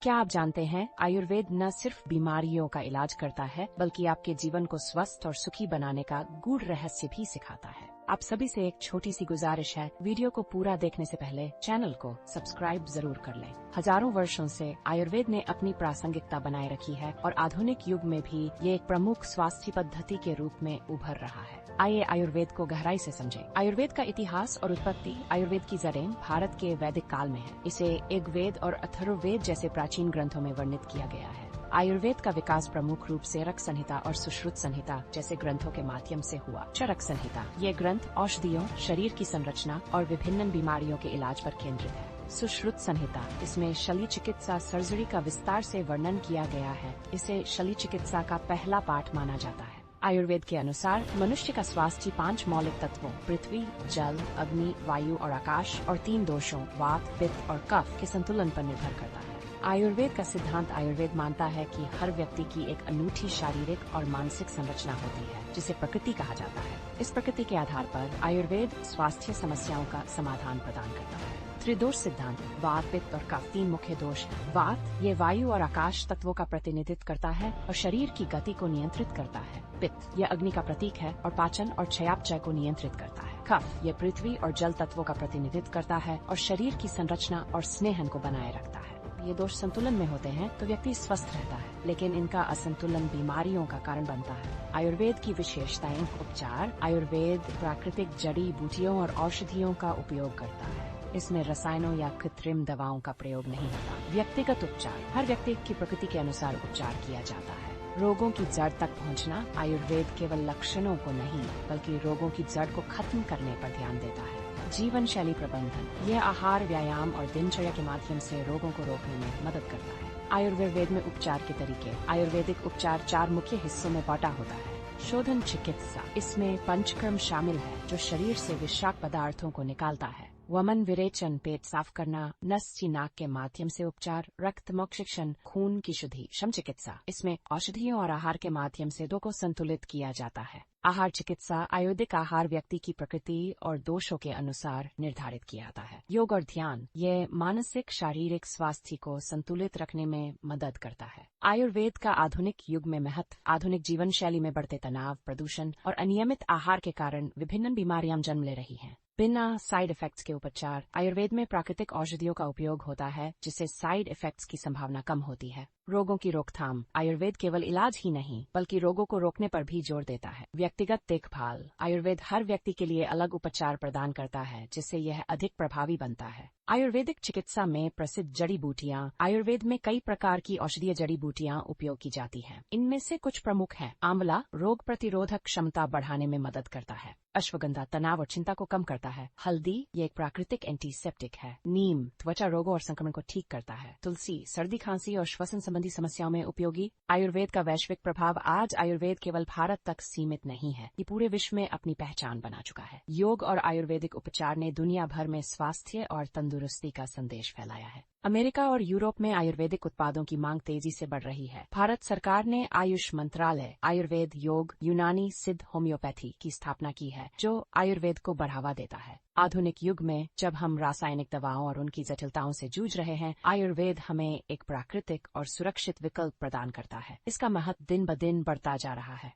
क्या आप जानते हैं आयुर्वेद न सिर्फ बीमारियों का इलाज करता है बल्कि आपके जीवन को स्वस्थ और सुखी बनाने का गूढ़ रहस्य भी सिखाता है। आप सभी से एक छोटी सी गुजारिश है, वीडियो को पूरा देखने से पहले चैनल को सब्सक्राइब जरूर कर लें। हजारों वर्षों से आयुर्वेद ने अपनी प्रासंगिकता बनाए रखी है और आधुनिक युग में भी ये एक प्रमुख स्वास्थ्य पद्धति के रूप में उभर रहा है। आइए आयुर्वेद को गहराई से समझें। आयुर्वेद का इतिहास और उत्पत्ति। आयुर्वेद की जड़ें भारत के वैदिक काल में है। इसे ऋग्वेद और अथर्ववेद जैसे प्राचीन ग्रंथों में वर्णित किया गया है। आयुर्वेद का विकास प्रमुख रूप से चरक संहिता और सुश्रुत संहिता जैसे ग्रंथों के माध्यम से हुआ। चरक संहिता ये ग्रंथ औषधियों, शरीर की संरचना और विभिन्न बीमारियों के इलाज पर केंद्रित है। सुश्रुत संहिता इसमें शल्य चिकित्सा सर्जरी का विस्तार से वर्णन किया गया है। इसे शल्य चिकित्सा का पहला पाठ माना जाता है। आयुर्वेद के अनुसार मनुष्य का स्वास्थ्य 5 मौलिक तत्वों पृथ्वी, जल, अग्नि, वायु और आकाश और 3 दोषों वात, पित्त और कफ के संतुलन पर निर्भर करता है। आयुर्वेद का सिद्धांत। आयुर्वेद मानता है कि हर व्यक्ति की एक अनूठी शारीरिक और मानसिक संरचना होती है जिसे प्रकृति कहा जाता है। इस प्रकृति के आधार पर आयुर्वेद स्वास्थ्य समस्याओं का समाधान प्रदान करता है। त्रिदोष सिद्धांत। वात, पित्त और कफ 3 मुख्य दोष। वात ये वायु और आकाश तत्वों का प्रतिनिधित्व करता है और शरीर की गति को नियंत्रित करता है। पित्त यह अग्नि का प्रतीक है और पाचन और चयापचय को नियंत्रित करता है। कफ ये पृथ्वी और जल तत्वों का प्रतिनिधित्व करता है और शरीर की संरचना और स्नेहन को बनाए रखता है। ये दोष संतुलन में होते हैं तो व्यक्ति स्वस्थ रहता है, लेकिन इनका असंतुलन बीमारियों का कारण बनता है। आयुर्वेद की विशेषताएं। उपचार। आयुर्वेद प्राकृतिक जड़ी बूटियों और औषधियों का उपयोग करता है। इसमें रसायनों या कृत्रिम दवाओं का प्रयोग नहीं होता। व्यक्तिगत उपचार। हर व्यक्ति की प्रकृति के अनुसार उपचार किया जाता है। रोगों की जड़ तक पहुंचना। आयुर्वेद केवल लक्षणों को नहीं बल्कि रोगों की जड़ को खत्म करने पर ध्यान देता है। जीवन शैली प्रबंधन। यह आहार, व्यायाम और दिनचर्या के माध्यम से रोगों को रोकने में मदद करता है। आयुर्वेद में उपचार के तरीके। आयुर्वेदिक उपचार 4 मुख्य हिस्सों में बांटा होता है। शोधन चिकित्सा। इसमें पंचकर्म शामिल है जो शरीर से विषाक्त पदार्थों को निकालता है। वमन विरेचन पेट साफ करना। नस नाक के माध्यम से उपचार। रक्त मोक्षण खून की शुद्धि। शम चिकित्सा इसमें औषधियों और आहार के माध्यम से दो को संतुलित किया जाता है। आहार चिकित्सा। आयुर्वेदिक आहार व्यक्ति की प्रकृति और दोषों के अनुसार निर्धारित किया जाता है। योग और ध्यान ये मानसिक शारीरिक स्वास्थ्य को संतुलित रखने में मदद करता है। आयुर्वेद का आधुनिक युग में महत्व। आधुनिक जीवन शैली में बढ़ते तनाव, प्रदूषण और अनियमित आहार के कारण विभिन्न बीमारियां जन्म ले रही हैं। बिना साइड इफेक्ट्स के उपचार। आयुर्वेद में प्राकृतिक औषधियों का उपयोग होता है जिससे साइड इफेक्ट्स की संभावना कम होती है। रोगों की रोकथाम। आयुर्वेद केवल इलाज ही नहीं बल्कि रोगों को रोकने पर भी जोर देता है। व्यक्तिगत देखभाल। आयुर्वेद हर व्यक्ति के लिए अलग उपचार प्रदान करता है जिससे यह अधिक प्रभावी बनता है। आयुर्वेदिक चिकित्सा में प्रसिद्ध जड़ी बूटियां। आयुर्वेद में कई प्रकार की औषधीय जड़ी बूटियां उपयोग की जाती हैं। इनमें से कुछ प्रमुख हैं। आंवला रोग प्रतिरोधक क्षमता बढ़ाने में मदद करता है। अश्वगंधा तनाव और चिंता को कम करता है। हल्दी ये एक प्राकृतिक एंटीसेप्टिक है। नीम त्वचा रोगों और संक्रमण को ठीक करता है। तुलसी सर्दी, खांसी और श्वसन संबंधी समस्याओं में उपयोगी। आयुर्वेद का वैश्विक प्रभाव। आज आयुर्वेद केवल भारत तक सीमित नहीं है, ये पूरे विश्व में अपनी पहचान बना चुका है। योग और आयुर्वेदिक उपचार ने दुनिया भर में स्वास्थ्य और तंदुरुस्ती का संदेश फैलाया है। अमेरिका और यूरोप में आयुर्वेदिक उत्पादों की मांग तेजी से बढ़ रही है। भारत सरकार ने आयुष मंत्रालय आयुर्वेद, योग, यूनानी सिद्ध होम्योपैथी की स्थापना की है जो आयुर्वेद को बढ़ावा देता है। आधुनिक युग में जब हम रासायनिक दवाओं और उनकी जटिलताओं से जूझ रहे हैं, आयुर्वेद हमें एक प्राकृतिक और सुरक्षित विकल्प प्रदान करता है। इसका महत्व दिन ब दिन बढ़ता जा रहा है।